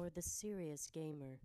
for the serious gamer.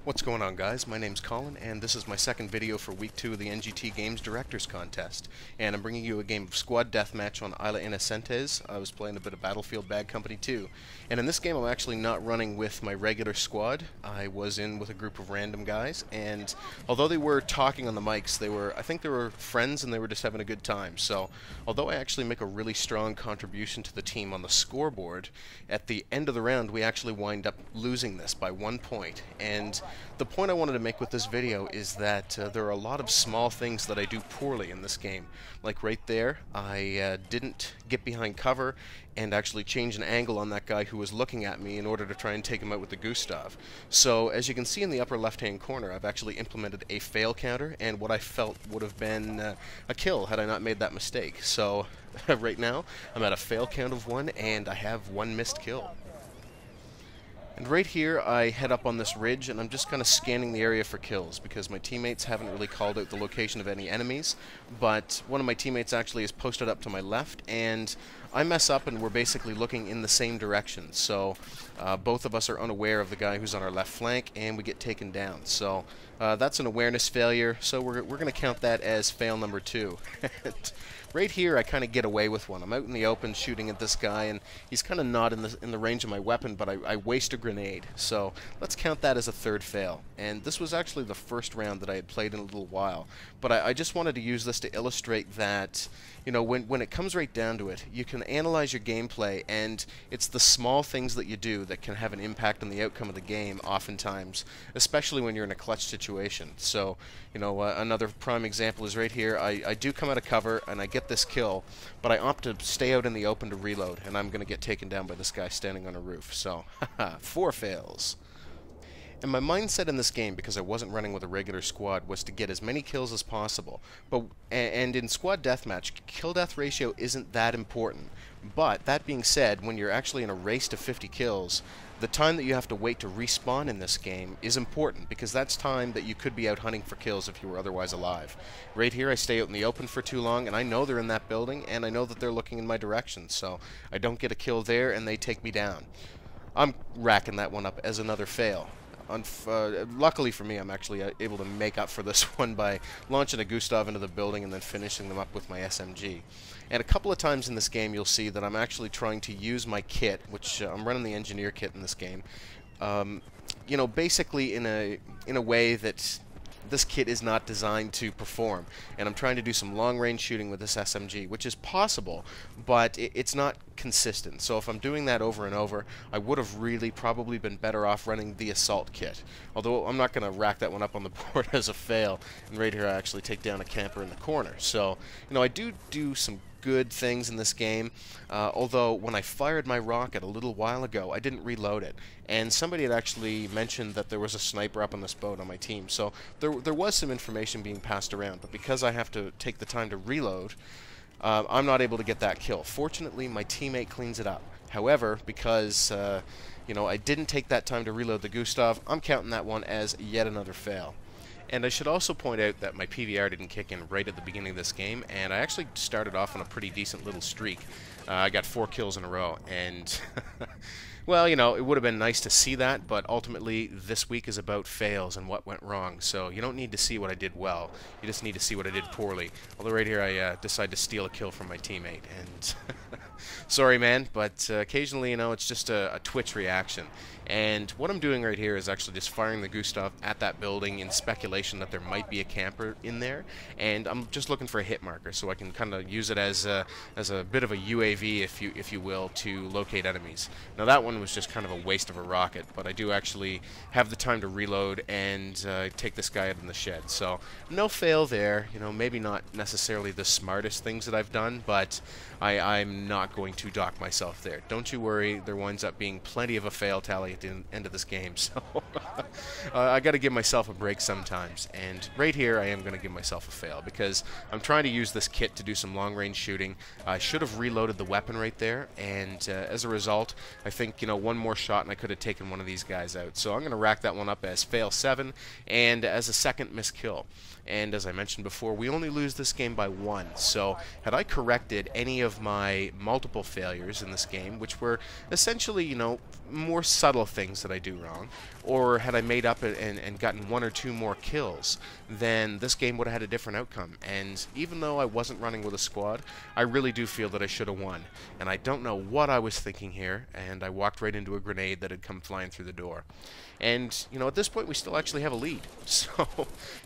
What's going on, guys? My name's Colin, and this is my second video for Week 2 of the NGT Games Directors Contest. And I'm bringing you a game of Squad Deathmatch on Isla Inocentes. I was playing a bit of Battlefield Bad Company 2. And in this game, I'm actually not running with my regular squad. I was in with a group of random guys, and although they were talking on the mics, I think they were friends and they were just having a good time. So, although I actually make a really strong contribution to the team on the scoreboard, at the end of the round, we actually wind up losing this by 1 point. And the point I wanted to make with this video is that there are a lot of small things that I do poorly in this game. Like right there, I didn't get behind cover and actually change an angle on that guy who was looking at me in order to try and take him out with the Gustav. So as you can see in the upper left hand corner, I've actually implemented a fail counter and what I felt would have been a kill had I not made that mistake. So right now I'm at a fail count of 1 and I have 1 missed kill. And right here, I head up on this ridge, and I'm just kind of scanning the area for kills, because my teammates haven't really called out the location of any enemies, but one of my teammates actually is posted up to my left, and I mess up, and we're basically looking in the same direction. So both of us are unaware of the guy who's on our left flank, and we get taken down. So that's an awareness failure, so we're going to count that as fail number 2. Right here, I kind of get away with one. I'm out in the open shooting at this guy, and he's kind of not in the range of my weapon, but I waste a grenade. So let's count that as a 3rd fail. And this was actually the first round that I had played in a little while. But I just wanted to use this to illustrate that, you know, when it comes right down to it, you can analyze your gameplay, and it's the small things that you do that can have an impact on the outcome of the game oftentimes, especially when you're in a clutch situation. So, you know, another prime example is right here. I do come out of cover, and I get this kill, but I opt to stay out in the open to reload, and I'm going to get taken down by this guy standing on a roof. So, 4 fails. And my mindset in this game, because I wasn't running with a regular squad, was to get as many kills as possible. And in squad deathmatch, kill-death ratio isn't that important. But that being said, when you're actually in a race to 50 kills, the time that you have to wait to respawn in this game is important, because that's time that you could be out hunting for kills if you were otherwise alive. Right here, I stay out in the open for too long, and I know they're in that building, and I know that they're looking in my direction, so I don't get a kill there, and they take me down. I'm racking that one up as another fail. Luckily for me, I'm actually able to make up for this one by launching a Gustav into the building and then finishing them up with my SMG. And a couple of times in this game, you'll see that I'm actually trying to use my kit, which I'm running the engineer kit in this game. You know, basically in a way that this kit is not designed to perform, and I'm trying to do some long-range shooting with this SMG, which is possible, but it's not consistent. So if I'm doing that over and over, I would have really probably been better off running the assault kit. Although I'm not going to rack that one up on the board as a fail, and right here I actually take down a camper in the corner. So, you know, I do some good things in this game, although when I fired my rocket a little while ago, I didn't reload it, and somebody had actually mentioned that there was a sniper up on this boat on my team, so there was some information being passed around, but because I have to take the time to reload, I'm not able to get that kill. Fortunately, my teammate cleans it up. However, because you know, I didn't take that time to reload the Gustav, I'm counting that one as yet another fail. And I should also point out that my PVR didn't kick in right at the beginning of this game, and I actually started off on a pretty decent little streak. I got 4 kills in a row, and well, you know, it would have been nice to see that, but ultimately this week is about fails and what went wrong, so you don't need to see what I did well, you just need to see what I did poorly. Although right here I decide to steal a kill from my teammate, and sorry man, but occasionally, you know, it's just a twitch reaction. And what I'm doing right here is actually just firing the Gustav at that building in speculation that there might be a camper in there, and I'm just looking for a hit marker so I can kind of use it as a bit of a UAV, if you will, to locate enemies. Now that one was just kind of a waste of a rocket, but I do actually have the time to reload and take this guy out in the shed. So no fail there. You know, maybe not necessarily the smartest things that I've done, but I'm not going to dock myself there. Don't you worry, there winds up being plenty of a fail tally at the end of this game, so I got to give myself a break sometimes, and right here I am going to give myself a fail because I'm trying to use this kit to do some long-range shooting. I should have reloaded the weapon right there, and as a result, I think, you know, one more shot and I could have taken one of these guys out. So I'm going to rack that one up as fail 7 and as a second miss kill. and as I mentioned before, we only lose this game by 1. So had I corrected any of my multiple failures in this game, which were essentially, you know, more subtle things that I do wrong, or had I made up and gotten 1 or 2 more kills, then this game would have had a different outcome. And even though I wasn't running with a squad, I really do feel that I should have won. And I don't know what I was thinking here, and I walked right into a grenade that had come flying through the door. And, you know, at this point we still actually have a lead. So,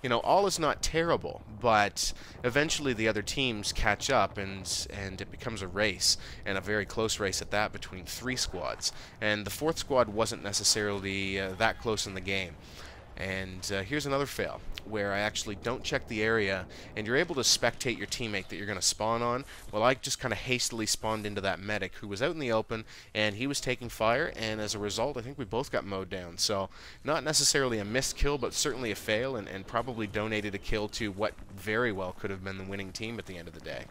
you know, all is not terrible, but eventually the other teams catch up, and it becomes a race, and a very close race at that, between 3 squads. And the 4th squad wasn't necessarily that close in the game. And here's another fail, where I actually don't check the area, and you're able to spectate your teammate that you're going to spawn on. Well, I just kind of hastily spawned into that medic who was out in the open, and he was taking fire, and as a result, I think we both got mowed down. So, not necessarily a missed kill, but certainly a fail, and probably donated a kill to what very well could have been the winning team at the end of the day.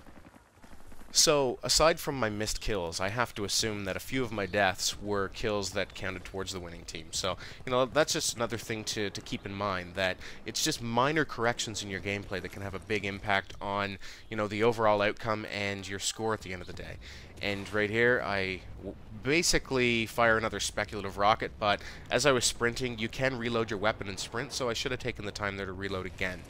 So, aside from my missed kills, I have to assume that a few of my deaths were kills that counted towards the winning team. So, you know, that's just another thing to keep in mind, that it's just minor corrections in your gameplay that can have a big impact on, you know, the overall outcome and your score at the end of the day. And right here, I basically fire another speculative rocket, but as I was sprinting, you can reload your weapon and sprint, so I should have taken the time there to reload again.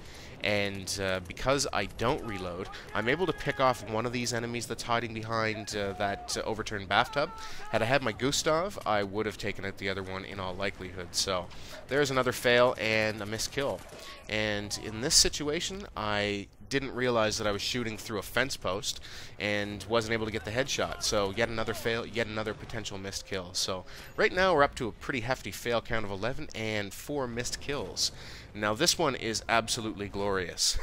And because I don't reload, I'm able to pick off one of these enemies that's hiding behind that overturned bathtub. Had I had my Gustav, I would have taken out the other one in all likelihood. So there's another fail and a missed kill. And in this situation, I didn't realize that I was shooting through a fence post and wasn't able to get the headshot. So yet another fail, yet another potential missed kill. So right now we're up to a pretty hefty fail count of 11 and 4 missed kills. Now this one is absolutely glorious.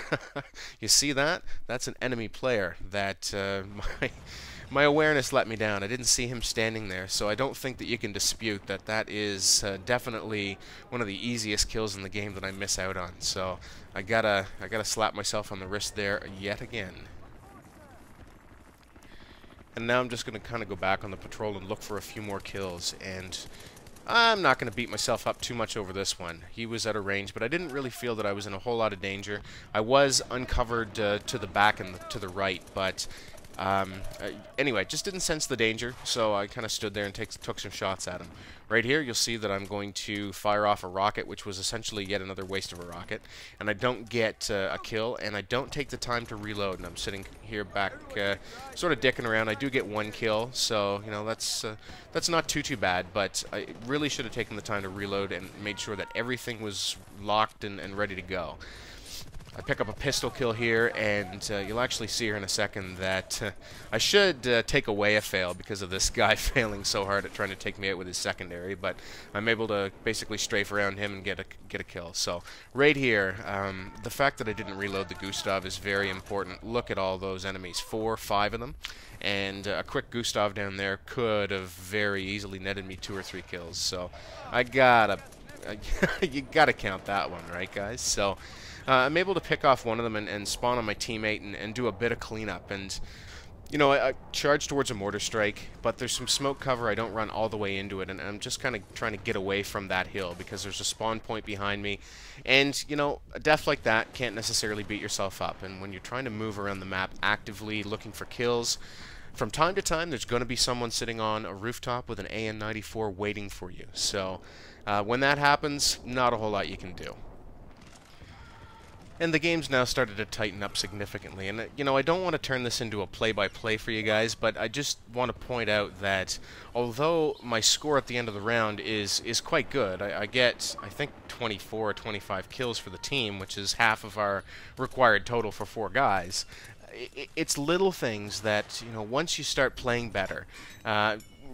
You see that? That's an enemy player that my awareness let me down. I didn't see him standing there, so I don't think that you can dispute that that is definitely one of the easiest kills in the game that I miss out on. So I gotta slap myself on the wrist there yet again. And now I'm just gonna kind of go back on the patrol and look for a few more kills, and I'm not going to beat myself up too much over this one. He was out of range, but I didn't really feel that I was in a whole lot of danger. I was uncovered to the back and to the right, but anyway, just didn't sense the danger, so I kind of stood there and took some shots at him. Right here, you'll see that I'm going to fire off a rocket, which was essentially yet another waste of a rocket, and I don't get a kill, and I don't take the time to reload, and I'm sitting here back sort of dicking around. I do get 1 kill, so, you know, that's not too bad, but I really should have taken the time to reload and made sure that everything was locked and ready to go. I pick up a pistol kill here, and you'll actually see here in a second that I should take away a fail because of this guy failing so hard at trying to take me out with his secondary, but I'm able to basically strafe around him and get a kill. So right here, the fact that I didn't reload the Gustav is very important. Look at all those enemies, 4 or 5 of them, and a quick Gustav down there could have very easily netted me 2 or 3 kills. So I gotta you gotta count that one, right, guys? So I'm able to pick off one of them and spawn on my teammate and do a bit of cleanup. And, you know, I charge towards a mortar strike, but there's some smoke cover. I don't run all the way into it, and I'm just kind of trying to get away from that hill because there's a spawn point behind me. And, you know, a death like that can't necessarily beat yourself up. And when you're trying to move around the map actively looking for kills, from time to time there's going to be someone sitting on a rooftop with an AN-94 waiting for you. So when that happens, not a whole lot you can do. And the game's now started to tighten up significantly. And, you know, I don't want to turn this into a play-by-play for you guys, but I just want to point out that although my score at the end of the round is quite good, I get, I think, 24 or 25 kills for the team, which is half of our required total for 4 guys. It's little things that, you know, once you start playing better,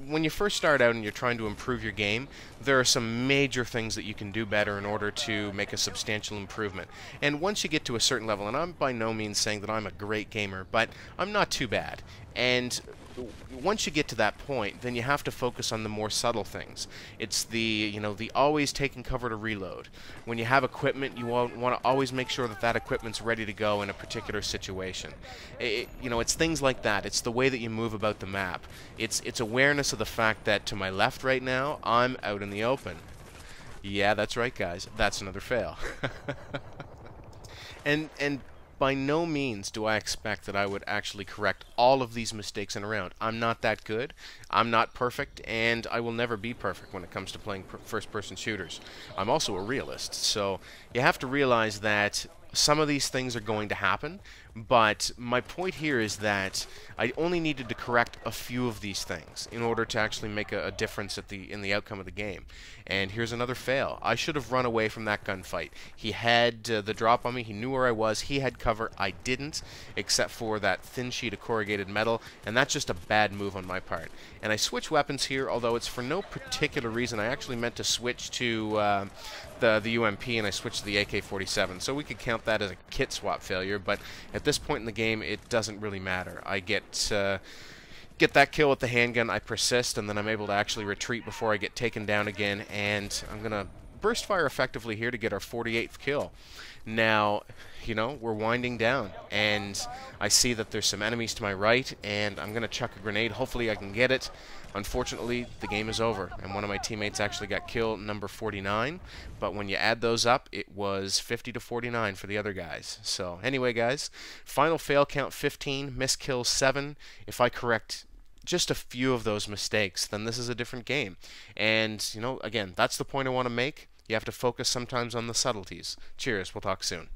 when you first start out and you're trying to improve your game, there are some major things that you can do better in order to make a substantial improvement. And once you get to a certain level, and I'm by no means saying that I'm a great gamer, but I'm not too bad. And once you get to that point, then you have to focus on the more subtle things. It's the, you know, the always taking cover to reload. When you have equipment, you want to always make sure that that equipment's ready to go in a particular situation. You know, it's things like that. It's the way that you move about the map. It's awareness of the fact that to my left right now, I'm out in the open. Yeah, that's right, guys. That's another fail. And by no means do I expect that I would actually correct all of these mistakes in a round. I'm not that good. I'm not perfect, and I will never be perfect when it comes to playing first-person shooters. I'm also a realist, so you have to realize that some of these things are going to happen, but my point here is that I only needed to correct a few of these things in order to actually make a difference in the outcome of the game. And here's another fail. I should have run away from that gunfight. He had the drop on me. He knew where I was. He had cover. I didn't, except for that thin sheet of corrugated metal, and that's just a bad move on my part. And I switch weapons here, although it's for no particular reason. I actually meant to switch to the UMP, and I switched to the AK-47, so we could count that as a kit swap failure, but at this point in the game, it doesn't really matter. I get that kill with the handgun, I persist, and then I'm able to actually retreat before I get taken down again, and I'm going to burst fire effectively here to get our 48th kill. Now, you know, we're winding down, and I see that there's some enemies to my right, and I'm going to chuck a grenade. Hopefully I can get it. Unfortunately, the game is over, and one of my teammates actually got kill number 49, but when you add those up, it was 50 to 49 for the other guys. So anyway, guys, final fail count 15, miss kills 7. If I correct just a few of those mistakes, then this is a different game. And, you know, again, that's the point I want to make. You have to focus sometimes on the subtleties. Cheers, we'll talk soon.